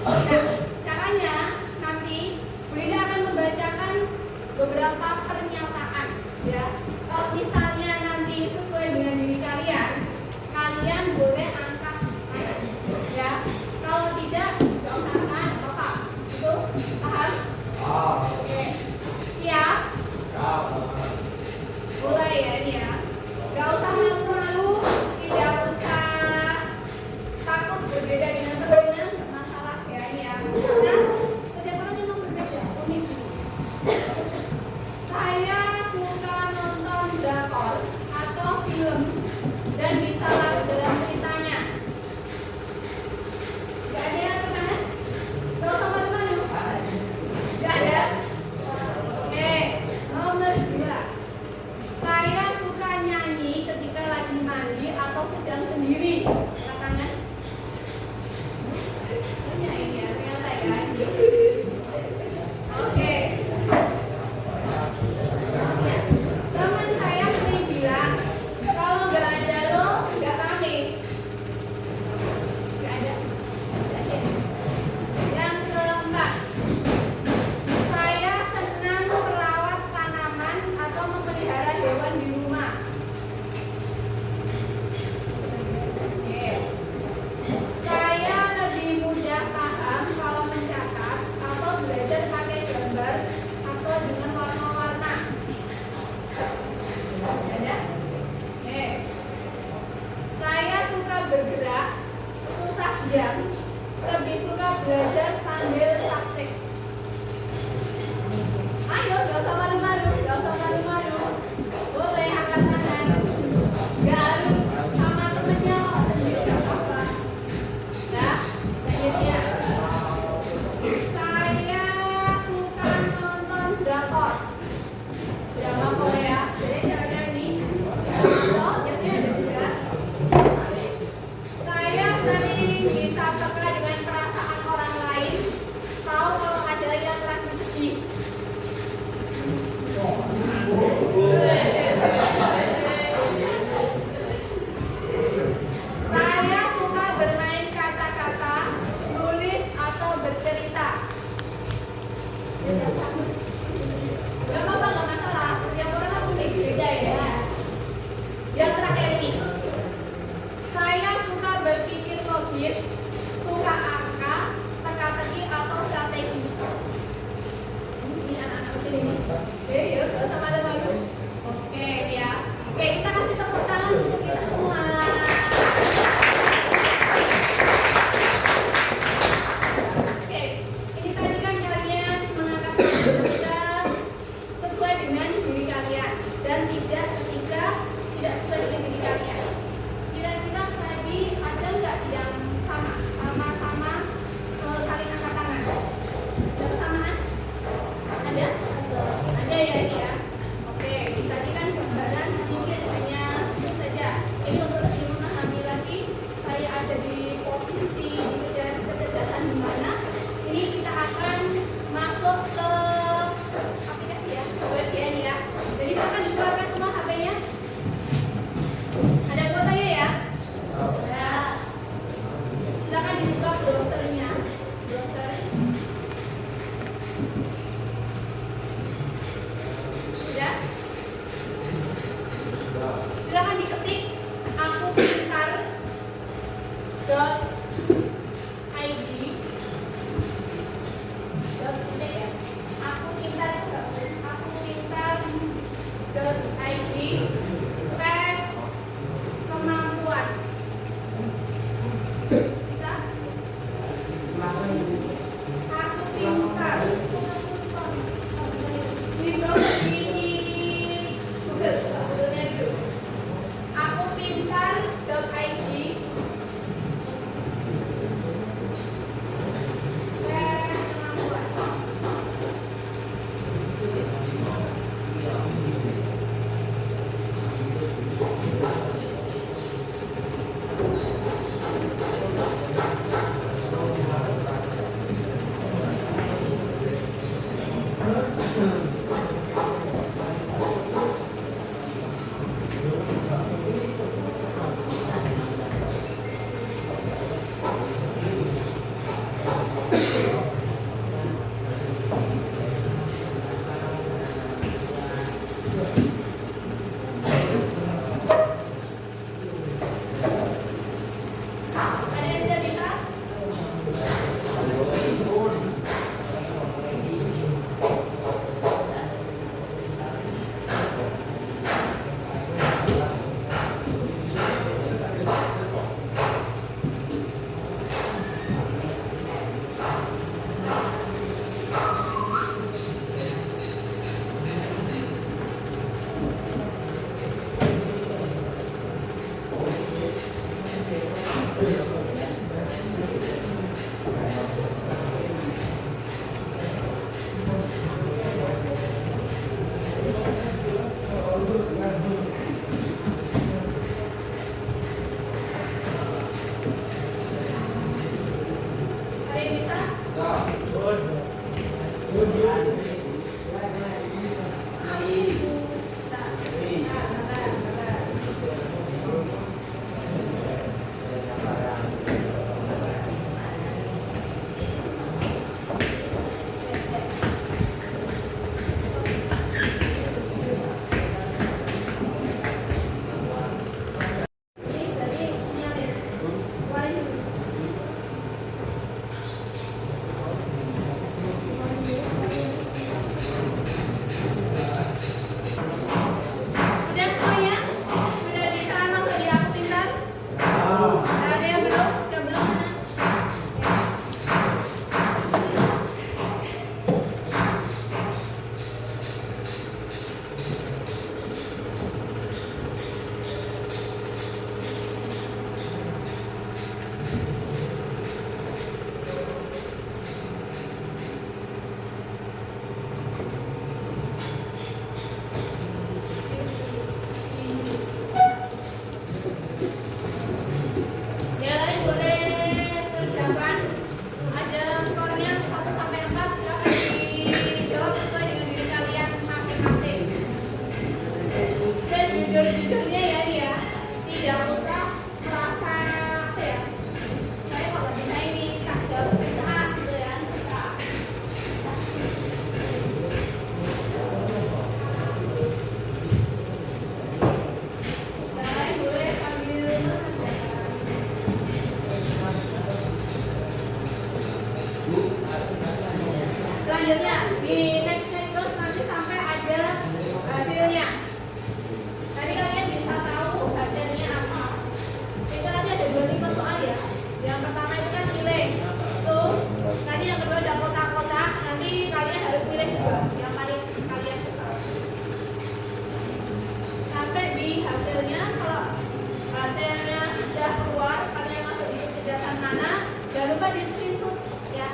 Nah, caranya nanti Bu Linda akan membacakan beberapa pernyataan ya. Kalau misalnya nanti sesuai dengan diri kalian, kalian boleh angkat tangan ya. Kalau tidak, nggak usah angkat apa. Itu paham? Oke. Siap? Mulai ya ini ya. Nggak usah malu-malu, tidak usah takut berbeda dengan temannya, nggak masalah ya ini ya. Karena setiap orang memang berbeda, unik. Saya suka nonton drakor atau film dan bisa larut dalam ceritanya. Gak ada yang kemana? Gak usah malu-malu. Gak ada? Oke, nomor 2. Saya suka nyanyi ketika lagi mandi atau sedang sendiri. Katanya. Banyak ini ya, ternyata ya. Oke. Teman saya sering bilang, kalau nggak ada lo, nggak rame. Nggak ada. Yang keempat, saya senang merawat tanaman atau memelihara hewan di rumah. Oke. Saya lebih mudah paham kalau mencatat atau belajar pakai gambar atau dengan warna-warna. Ada? Oke. Saya suka bergerak, susah diam, lebih suka belajar sambil praktek. Ayo, gak usah malu-malu, gak usah malu-malu. Boleh angkat tangan. Gak harus sama temennya, sendiri gak apa-apa. Ya, lanjut ya. Saya suka nonton drakor. Drama Korea. Jadi caranya ini. Oh, jadi ada juga. Saya sering bisa peka dengan perasaan orang lain. Tahu kalau ada yang lagi sedih. Saya suka bermain kata-kata, nulis atau bercerita. Gak apa-apa, gak masalah. Setiap orang kan punya beda ya. Yang terakhir ini, saya suka berpikir logis, suka angka, teka-teki atau strategi. Ini anak-anak kecil ini. Oke, yuk, gak usah malu-malu. Oke, ya. Oke, kita kasih tepuk tangan untuk kita semua. Oke, ini tadi kan kalian mengangkat tangan sesuai dengan diri kalian dan tidak ketika tidak sesuai dengan diri kalian. Kira-kira tadi ada nggak yang sama-sama saling angkat tangan? Ada kesamaan? Ada? Ada ya ini ya. Oke, tadi kan gambaran sedikit hanya sedikit saja. Ini untuk lebih memahami lagi saya ada di posisi kecerdasan di mana. Ini kita akan masuk ke aplikasi ya, web ya ini ya. Jadi akan dikeluarkan semua HP-nya. Ada kuotanya ya? Ya. Silakan dibuka browsernya. Browser. Sudah? Silakan diketik aku pintar .id ya. Aku pintar .id tes kemampuan. Bisa? Aku pintar. Di browser di Google. Aku pintar Selanjutnya di next terus nanti sampai ada hasilnya. Tadi kalian bisa tahu hasilnya apa. Itu nanti ada 2 tipe soal ya. Yang pertama itu kan pilih. Tuh. Tadi yang kedua ada kotak-kotak. Nanti kalian harus pilih juga yang paling kalian suka. Sampai di hasilnya, kalau hasilnya sudah keluar, kalian masuk di kecerdasan mana? Jangan lupa di screenshot ya.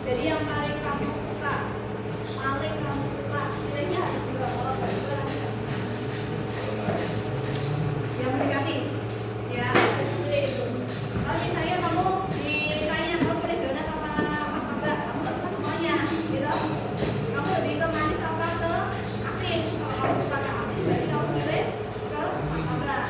Jadi yang paling kamu suka, nilainya harus juga kalau yang negatif, ya harus pilih itu. Kalau misalnya kamu ditanya kamu pilih donat apa enggak, kamu nggak suka semuanya, gitu. Kamu lebih ke manis apa ke asin? Kalau kamu suka ke asin, berarti kamu pilih ke enggak.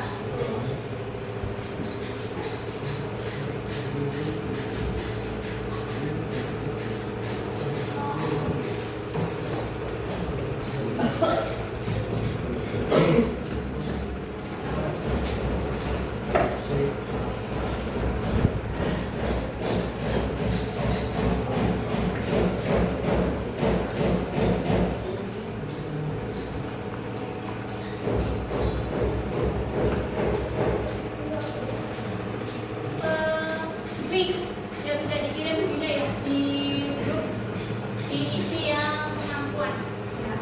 Link yang sudah dikirim juga ya di grup, diisi yang kemampuan ya.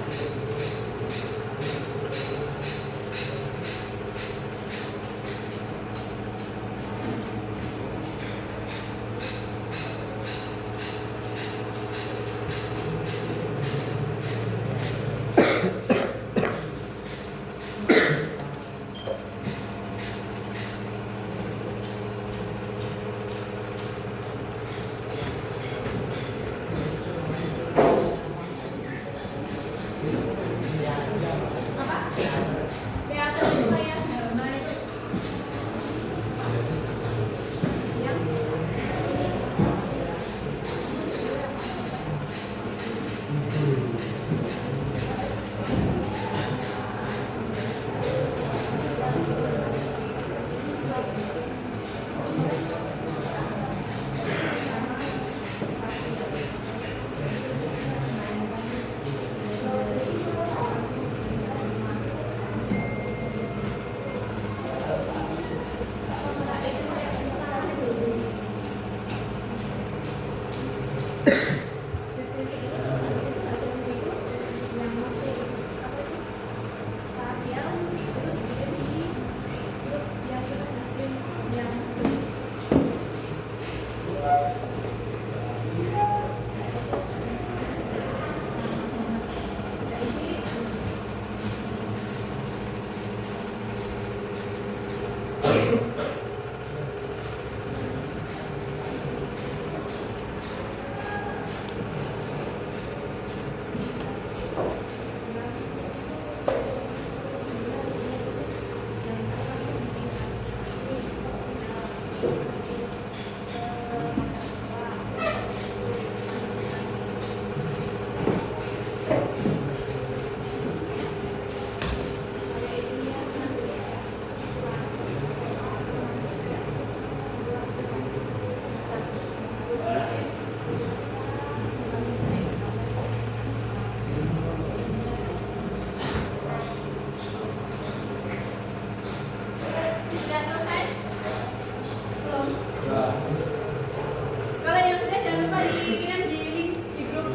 Kalau yang sudah jangan lupa dikirim di link di grup.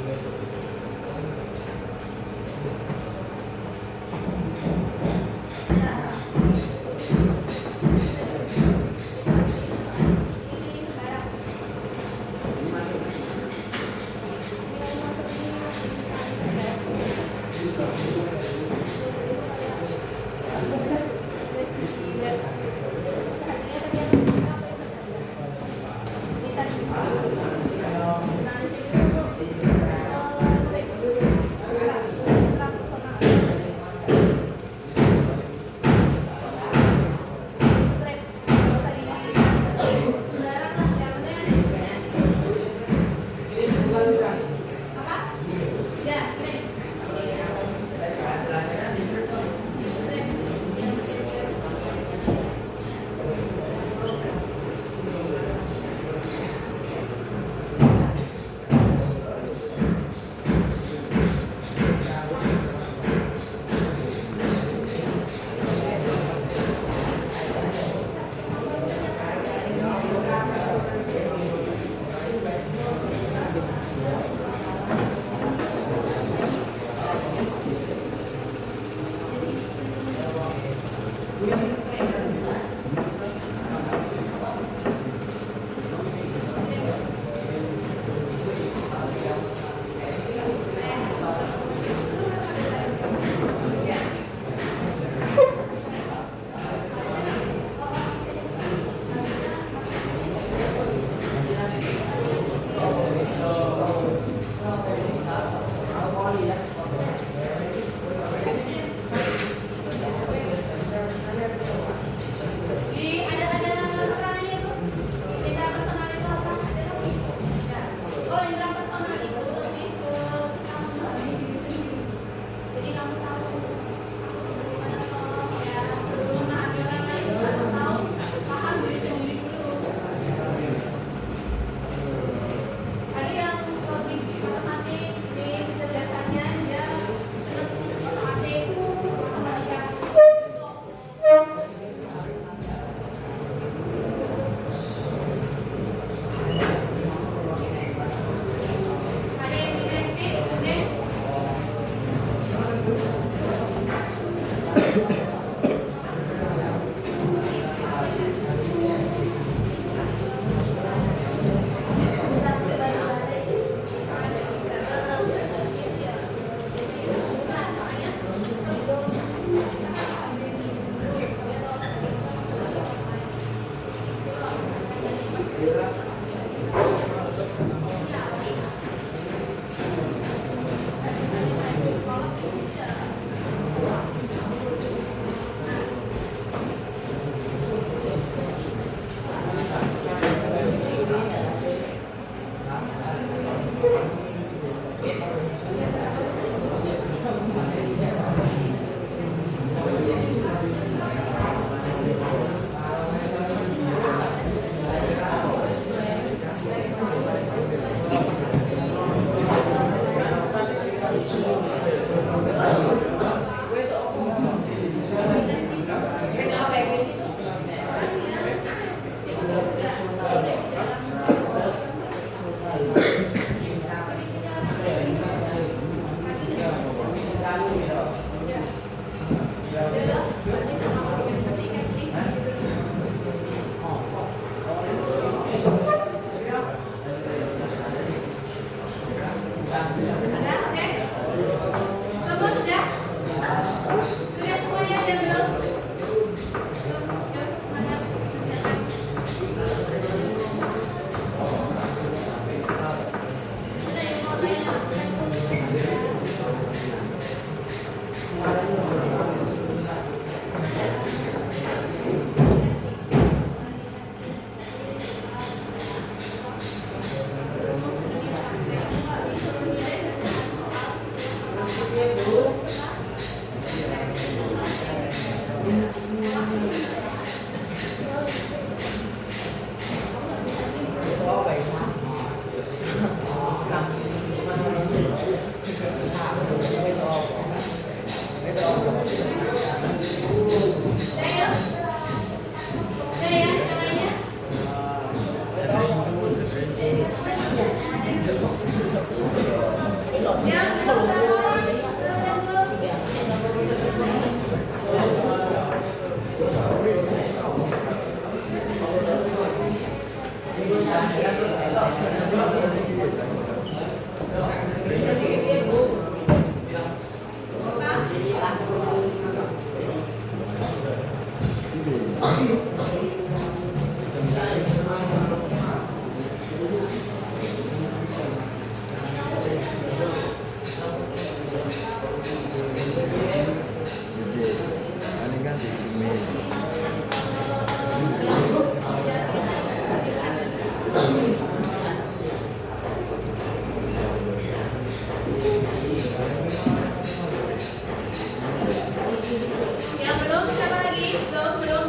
Yang belum siapa lagi? Belum.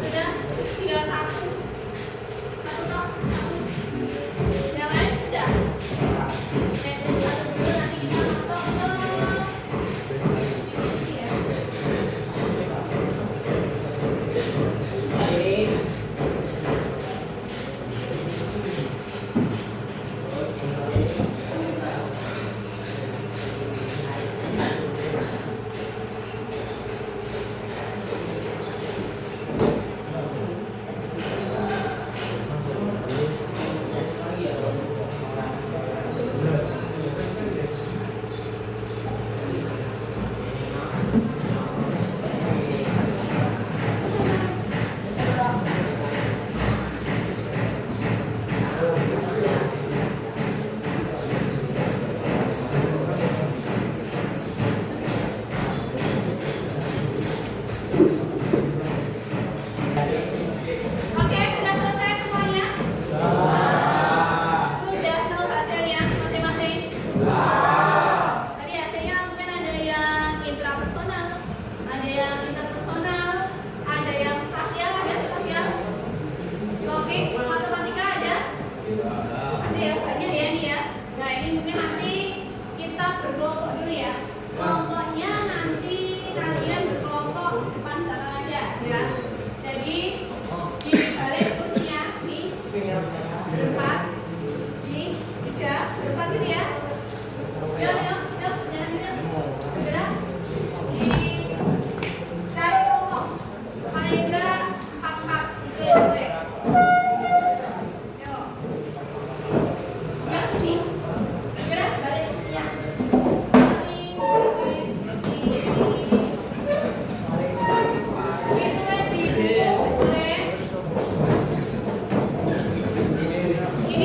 Sudah, tinggal satu. Satu toh. Yang lain sudah. Satu dulu nanti kita masuk ke diskusi ya. Oke, sudah selesai semuanya? Sudah tahu hasilnya masing-masing? Tadi hasilnya mungkin ada yang intrapersonal, ada yang interpersonal, ada yang spasial, logik, matematika ada? Ada ya, banyak ya ini ya. Nah ini mungkin nanti kita berkelompok dulu ya. Kelompoknya nanti kalian berkelompok depan belakang aja ya. Jadi di balik kursinya nih berempat, di tiga berempat gitu ya. Yuk, jangan segera di cari kelompok paling enggak 4 itu ya gue. Yuk, nih, segera balik kursinya. Paling ini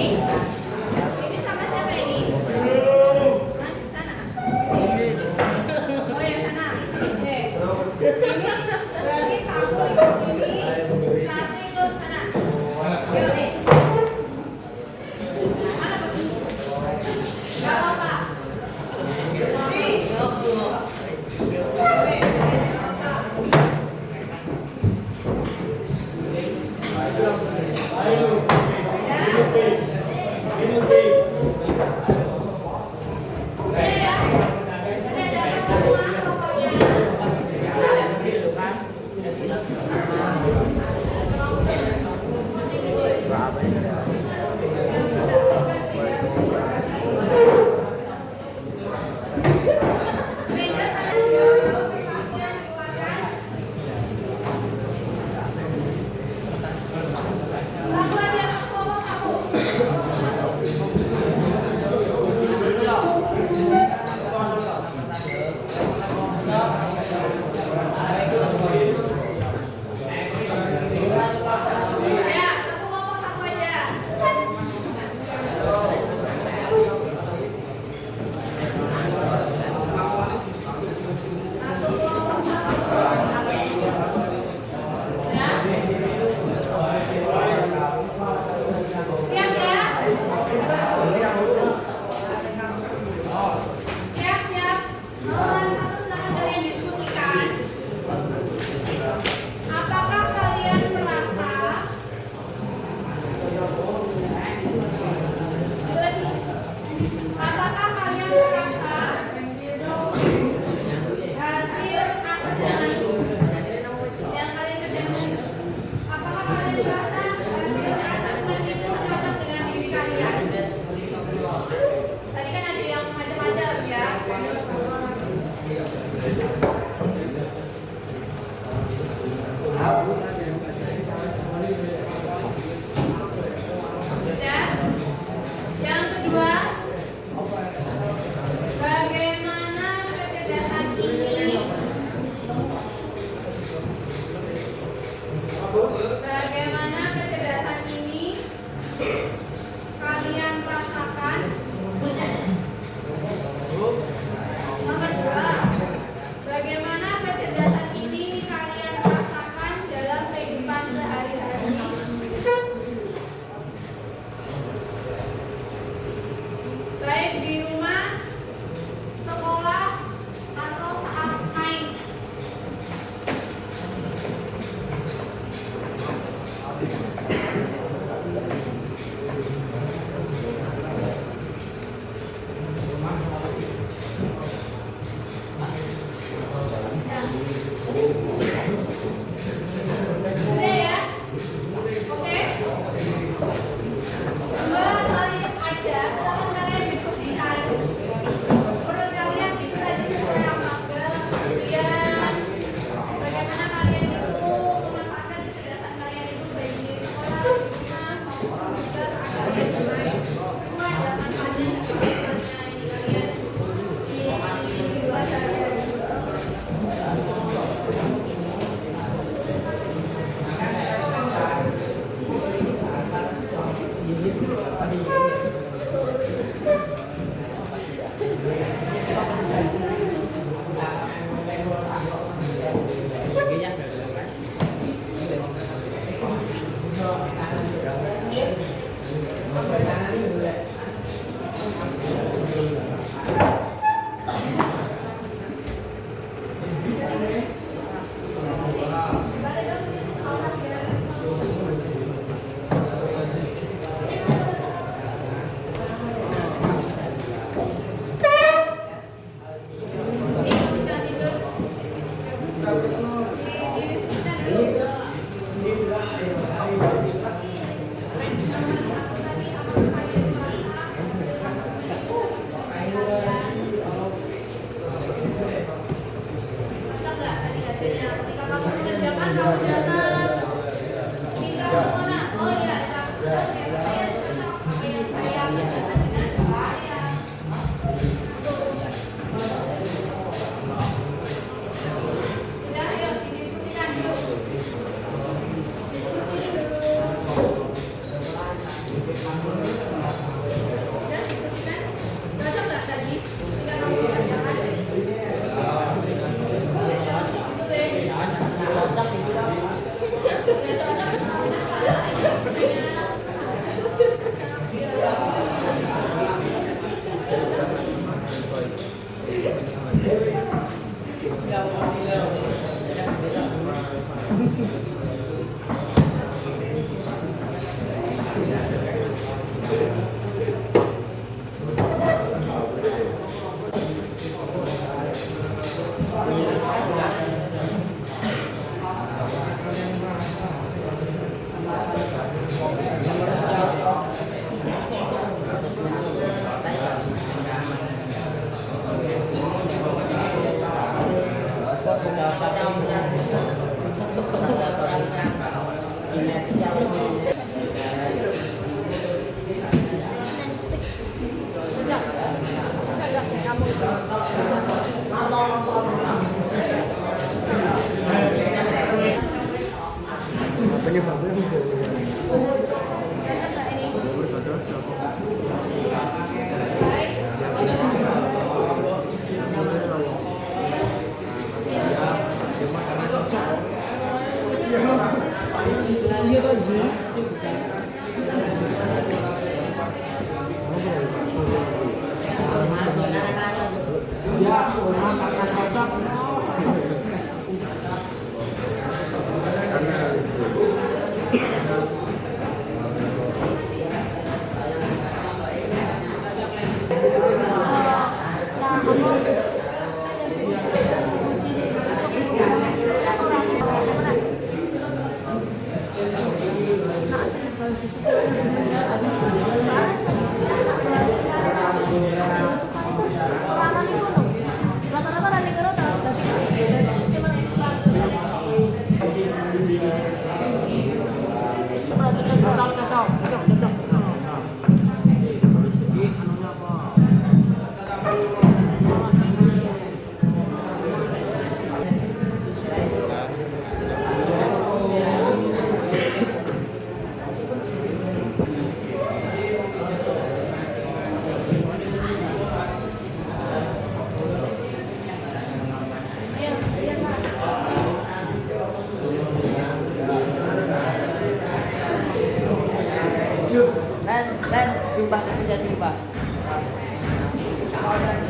Dan jumlah kerja jumlah.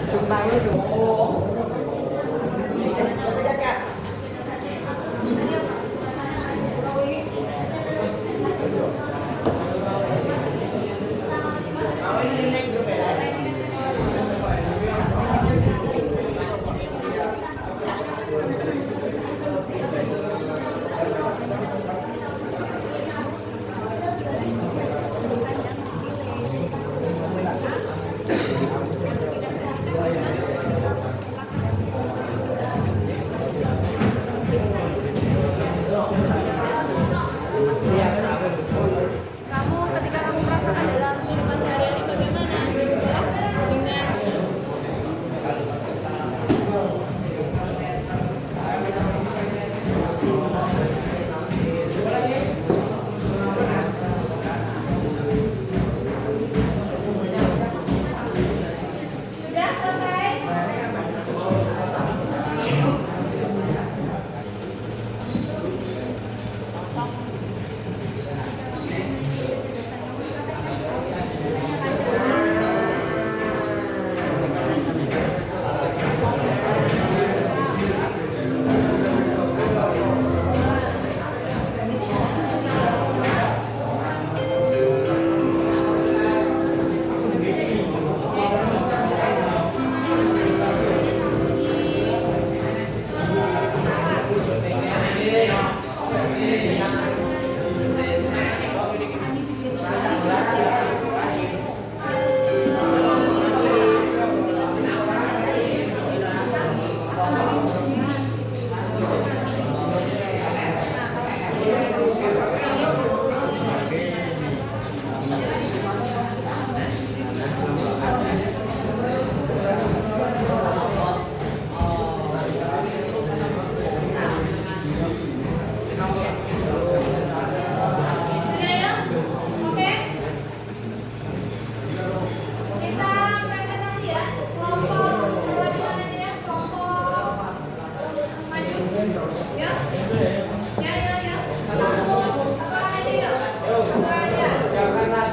Jumlahnya dulu.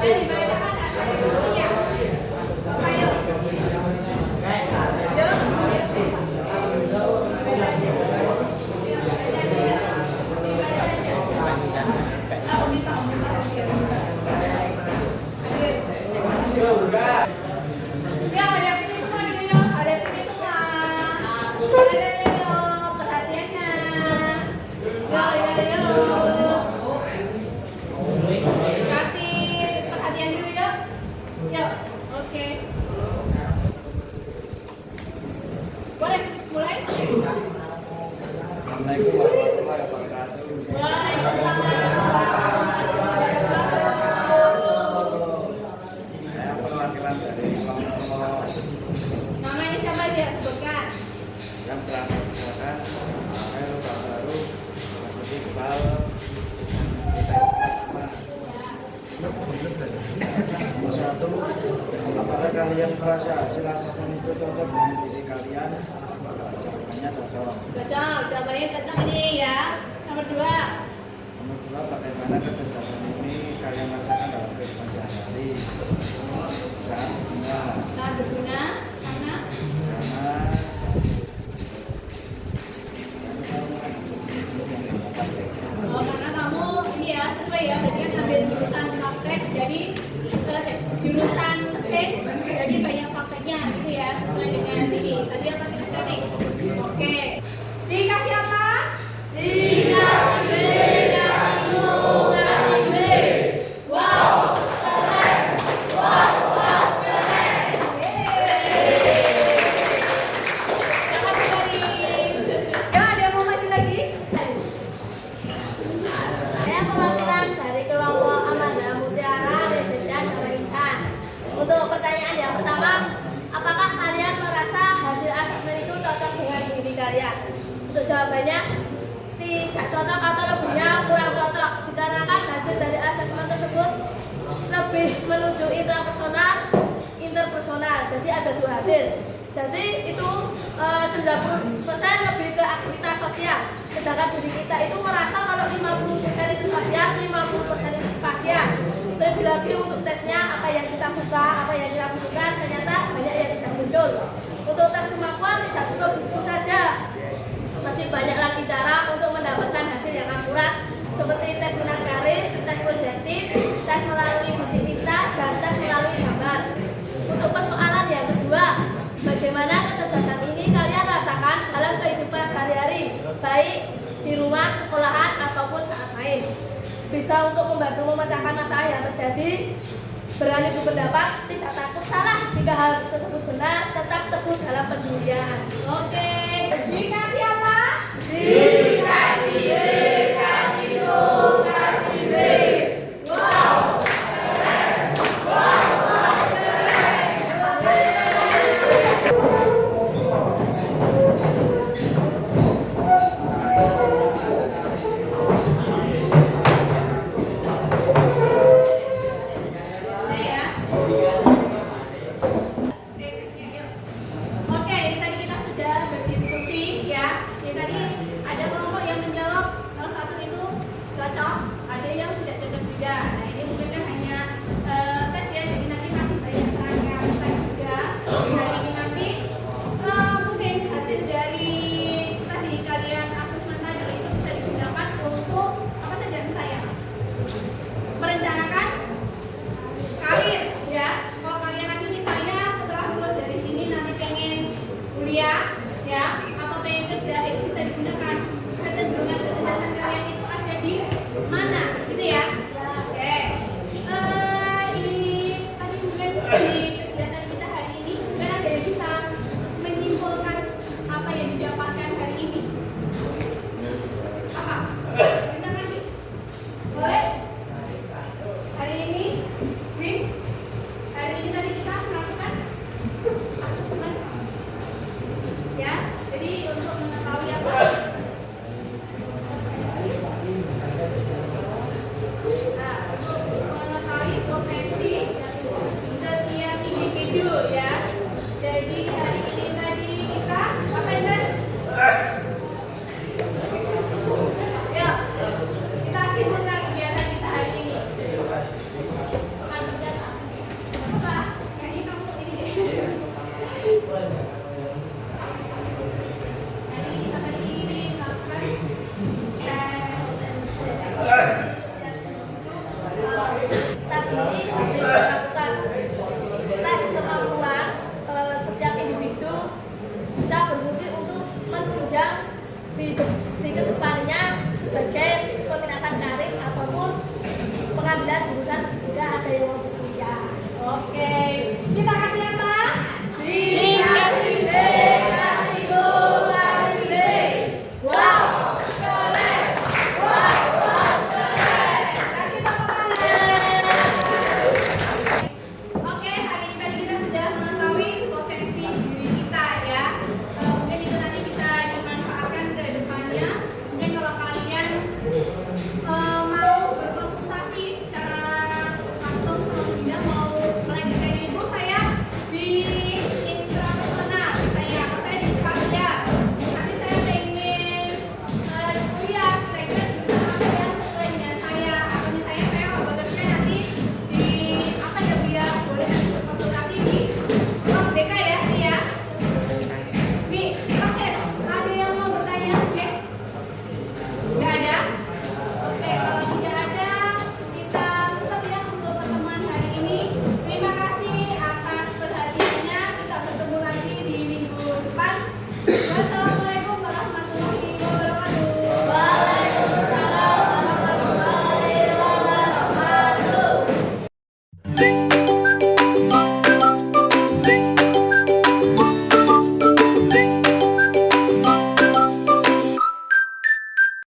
Boleh dibacakan hasil diskusinya. Ayo. Assalamualaikum warahmatullahi wabarakatuh. Saya perwakilan dari kelompok Namanya siapa dia? Sebutkan. yang beranggotakan Khairul Baru, Mas Iqbal, satu, apakah kalian merasa hasil asesmen itu cocok dengan diri kalian? Jawabannya cocok. Cocok, jawabannya cocok ini ya. Nomor 2. Nomor dua, bagaimana kecerdasan ini kalian rasakan dalam kehidupan sehari-hari? Sangat berguna. Sangat berguna karena karena kamu ini ya sesuai ya, berarti kan ambil jurusan praktek, jadi jurusan mesin, jadi banyak prakteknya gitu ya, sesuai dengan ini. Tadi apa kita cari? Oke. Dikasih apa? Dikasih B, dikasih U, dikasih B. Wow, keren. Wow, keren. Jangan sekali. Ya, ada yang mau maju lagi? Saya perwakilan dari kelompok Amanda Mutiara Rebeca Jawaintan. Untuk pertanyaan yang pertama, apakah kalian merasa hasil asesmen itu cocok dengan diri kalian? Untuk jawabannya tidak cocok atau lebihnya kurang cocok, dikarenakan hasil dari asesmen tersebut lebih menuju interpersonal. Jadi ada 2 hasil. Jadi itu 90% lebih ke aktivitas sosial. Sedangkan diri kita itu merasa kalau 50% itu sosial, 50% itu spasial. Terlebih lagi untuk tesnya, apa yang kita buka, apa yang kita butuhkan, ternyata banyak yang tidak muncul. Untuk tes kemampuan tidak cukup itu saja. Masih banyak lagi cara untuk mendapatkan hasil yang akurat, seperti tes minat karir, tes proyektif, tes melalui bukti tinta, dan tes melalui gambar. Untuk persoalan yang kedua, bagaimana kecerdasan ini kalian rasakan dalam kehidupan sehari-hari, baik di rumah, sekolahan, ataupun saat main. Bisa untuk membantu memecahkan masalah yang terjadi, berani berpendapat, tidak takut salah jika hal tersebut benar, tetap teguh dalam pendirian. Oke. Dikasih apa? Dikasih B, Dikasih U, dikasih B. Wow, keren. Wow, keren. Oke, ini tadi kita sudah berdiskusi ya. Ini tadi ada kelompok yang menjawab salah satu itu cocok, ada yang tidak cocok juga. Nah ini mungkin kan hanya tes ya, jadi nanti masih banyak rangkaian tes juga. Nah ini nanti mungkin hasil dari tadi kalian asesmen tadi itu bisa digunakan untuk apa saja saya merencanakan karir ya. Kalau kalian nanti misalnya setelah lulus dari sini nanti pengen kuliah ya atau pengen kerja, itu bisa digunakan kecenderungan kecerdasan kalian itu ada di mana gitu ya. Oke. Ini tadi mungkin di kegiatan kita hari ini mungkin ada yang bisa menyimpulkan apa yang didapatkan hari ini. Apa? Kita lagi boleh? Hari ini, Win, hari ini tadi kita melakukan asesmen, ya. Jadi untuk mengetahui apa? Nah, untuk mengetahui potensi setiap individu, ya. Jadi